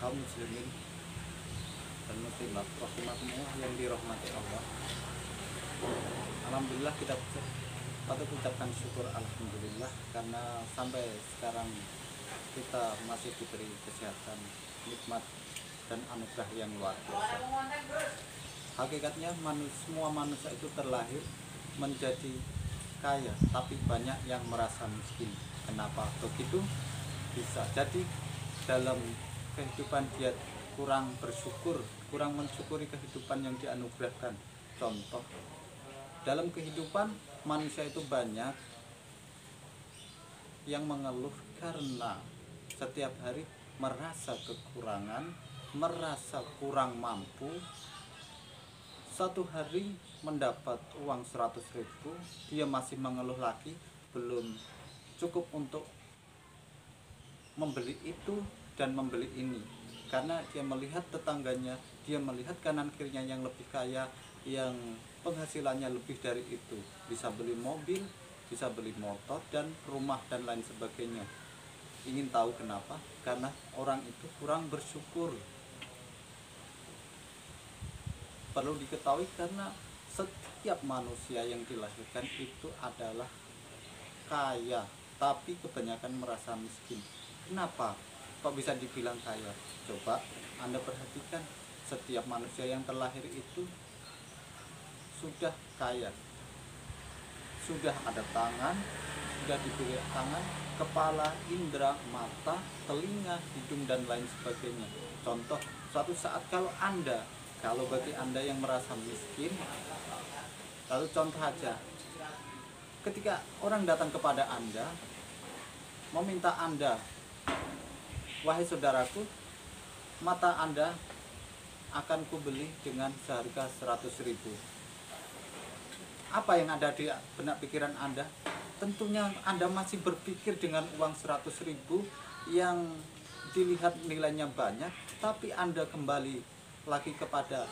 kaum muslimin dan muslimat rahimakumullah yang dirahmati Allah. Alhamdulillah, kita patut ucapkan syukur alhamdulillah karena sampai sekarang kita masih diberi kesehatan, nikmat dan anugerah yang luar biasa. Hakikatnya semua manusia itu terlahir menjadi kaya, tapi banyak yang merasa miskin. Kenapa begitu? Bisa jadi dalam kehidupan dia kurang bersyukur, kurang mensyukuri kehidupan yang dianugerahkan. Contoh, dalam kehidupan manusia itu banyak yang mengeluh karena setiap hari merasa kekurangan, merasa kurang mampu. Satu hari mendapat uang 100.000, dia masih mengeluh lagi, belum cukup untuk membeli itu dan membeli ini. Karena dia melihat tetangganya, dia melihat kanan kirinya yang lebih kaya, yang penghasilannya lebih dari itu, bisa beli mobil, bisa beli motor dan rumah dan lain sebagainya. Ingin tahu kenapa? Karena orang itu kurang bersyukur. Perlu diketahui karena setiap manusia yang dilahirkan itu adalah kaya, tapi kebanyakan merasa miskin. Kenapa kok bisa dibilang kaya? Coba Anda perhatikan, setiap manusia yang terlahir itu sudah kaya, sudah ada tangan, sudah diberi tangan, kepala, indera, mata, telinga, hidung dan lain sebagainya. Contoh, suatu saat kalau bagi Anda yang merasa miskin, lalu contoh aja, ketika orang datang kepada Anda meminta Anda, wahai saudaraku, mata Anda akan kubeli dengan seharga 100.000. Apa yang ada di benak pikiran Anda? Tentunya Anda masih berpikir dengan uang 100.000 yang dilihat nilainya banyak, tapi Anda kembali lagi kepada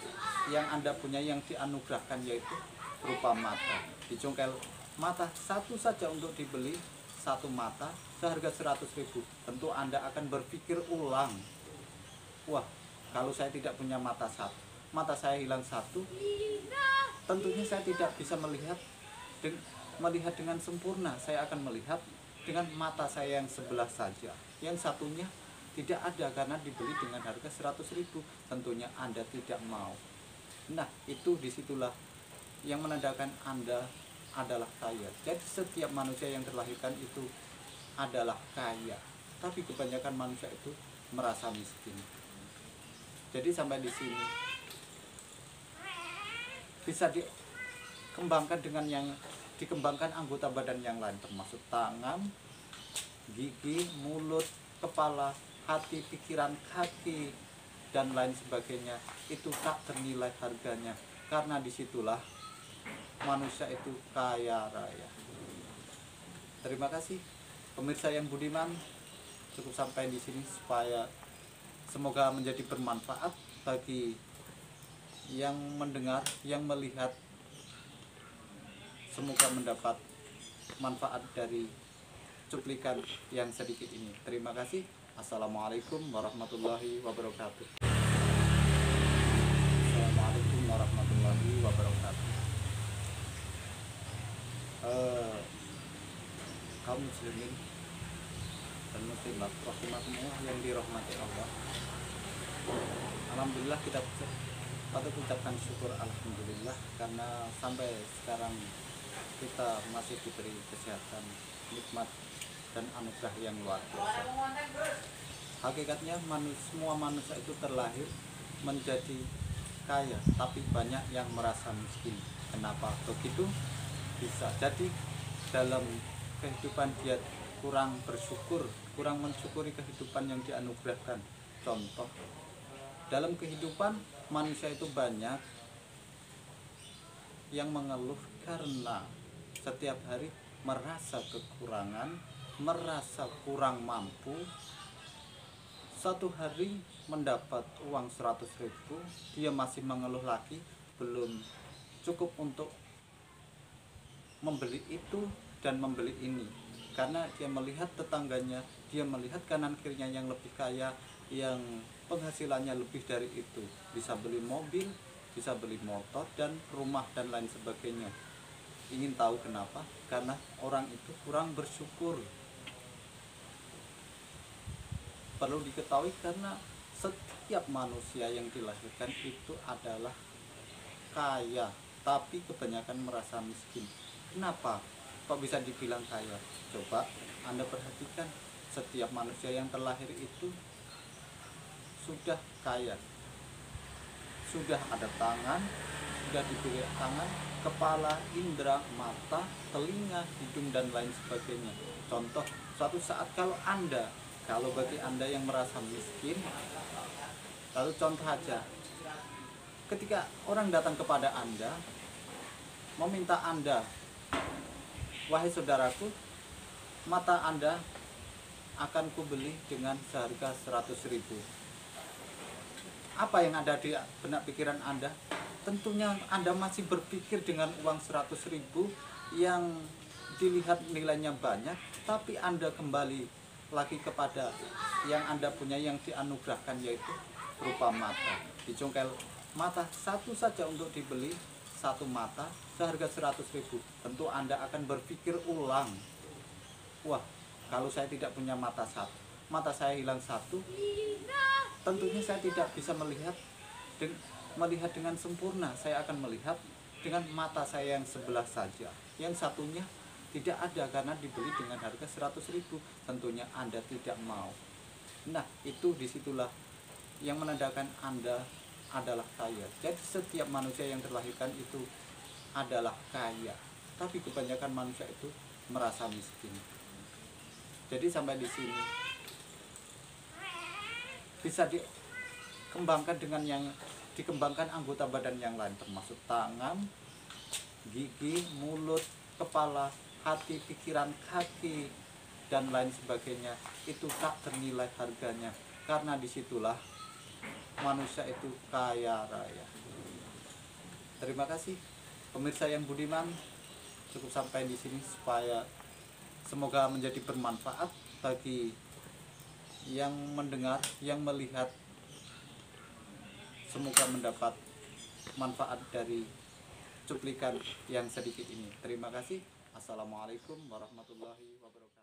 yang Anda punya yang dianugerahkan, yaitu berupa mata. Dicongkel mata satu saja untuk dibeli, satu mata seharga 100.000. Tentu Anda akan berpikir ulang, wah, kalau saya tidak punya mata satu, mata saya hilang satu, tentunya saya tidak bisa melihat dengan sempurna. Saya akan melihat dengan mata saya yang sebelah saja, yang satunya tidak ada karena dibeli dengan harga 100.000. Tentunya Anda tidak mau. Nah, itu disitulah yang menandakan Anda adalah kaya. Jadi setiap manusia yang terlahirkan itu adalah kaya, tapi kebanyakan manusia itu merasa miskin. Jadi sampai di sini bisa dikembangkan dikembangkan anggota badan yang lain, termasuk tangan, gigi, mulut, kepala, hati, pikiran, kaki dan lain sebagainya. Itu tak ternilai harganya, karena disitulah manusia itu kaya raya. Terima kasih pemirsa yang budiman, cukup sampai di sini supaya semoga menjadi bermanfaat bagi yang mendengar, yang melihat. Semoga mendapat manfaat dari cuplikan yang sedikit ini. Terima kasih. Assalamualaikum warahmatullahi wabarakatuh. Assalamualaikum warahmatullahi wabarakatuh. Kaum muslimin dan muslimat rahimakumullah yang dirahmati Allah. Alhamdulillah, kita patut ucapkan syukur alhamdulillah karena sampai sekarang kita masih diberi kesehatan, nikmat dan anugerah yang luar biasa. Hakikatnya semua manusia itu terlahir menjadi kaya, tapi banyak yang merasa miskin. Kenapa begitu? Bisa jadi dalam kehidupan dia kurang bersyukur, kurang mensyukuri kehidupan yang dianugerahkan. Contoh, dalam kehidupan manusia itu banyak yang mengeluh karena setiap hari merasa kekurangan, merasa kurang mampu. Satu hari mendapat uang 100.000, dia masih mengeluh lagi, belum cukup untuk membeli itu dan membeli ini. Karena dia melihat tetangganya, dia melihat kanan kirinya yang lebih kaya, yang penghasilannya lebih dari itu, bisa beli mobil, bisa beli motor dan rumah dan lain sebagainya. Ingin tahu kenapa? Karena orang itu kurang bersyukur. Perlu diketahui karena setiap manusia yang dilahirkan itu adalah kaya, tapi kebanyakan merasa miskin. Kenapa kok bisa dibilang kaya? Coba Anda perhatikan, setiap manusia yang terlahir itu sudah kaya, sudah ada tangan, sudah diberi tangan, kepala, indera, mata, telinga, hidung dan lain sebagainya. Contoh, suatu saat kalau bagi Anda yang merasa miskin, lalu contoh aja, ketika orang datang kepada Anda meminta Anda, wahai saudaraku, mata Anda akan kubeli dengan seharga 100.000. Apa yang ada di benak pikiran Anda? Tentunya Anda masih berpikir dengan uang 100.000 yang dilihat nilainya banyak, tapi Anda kembali lagi kepada yang Anda punya, yang dianugerahkan, yaitu berupa mata. Dicongkel mata satu saja untuk dibeli, satu mata seharga 100.000. Tentu Anda akan berpikir ulang, wah, kalau saya tidak punya mata satu, mata saya hilang satu, tentunya saya tidak bisa melihat dengan sempurna. Saya akan melihat dengan mata saya yang sebelah saja, yang satunya tidak ada karena dibeli dengan harga 100.000. Tentunya Anda tidak mau. Nah, itu disitulah yang menandakan Anda adalah kaya. Jadi setiap manusia yang terlahirkan itu adalah kaya, tapi kebanyakan manusia itu merasa miskin. Jadi sampai di sini bisa dikembangkan dikembangkan anggota badan yang lain, termasuk tangan, gigi, mulut, kepala, hati, pikiran, kaki dan lain sebagainya. Itu tak ternilai harganya, karena disitulah manusia itu kaya raya. Terima kasih pemirsa yang budiman, cukup sampai di sini, supaya semoga menjadi bermanfaat bagi yang mendengar, yang melihat. Semoga mendapat manfaat dari cuplikan yang sedikit ini. Terima kasih. Assalamualaikum warahmatullahi wabarakatuh.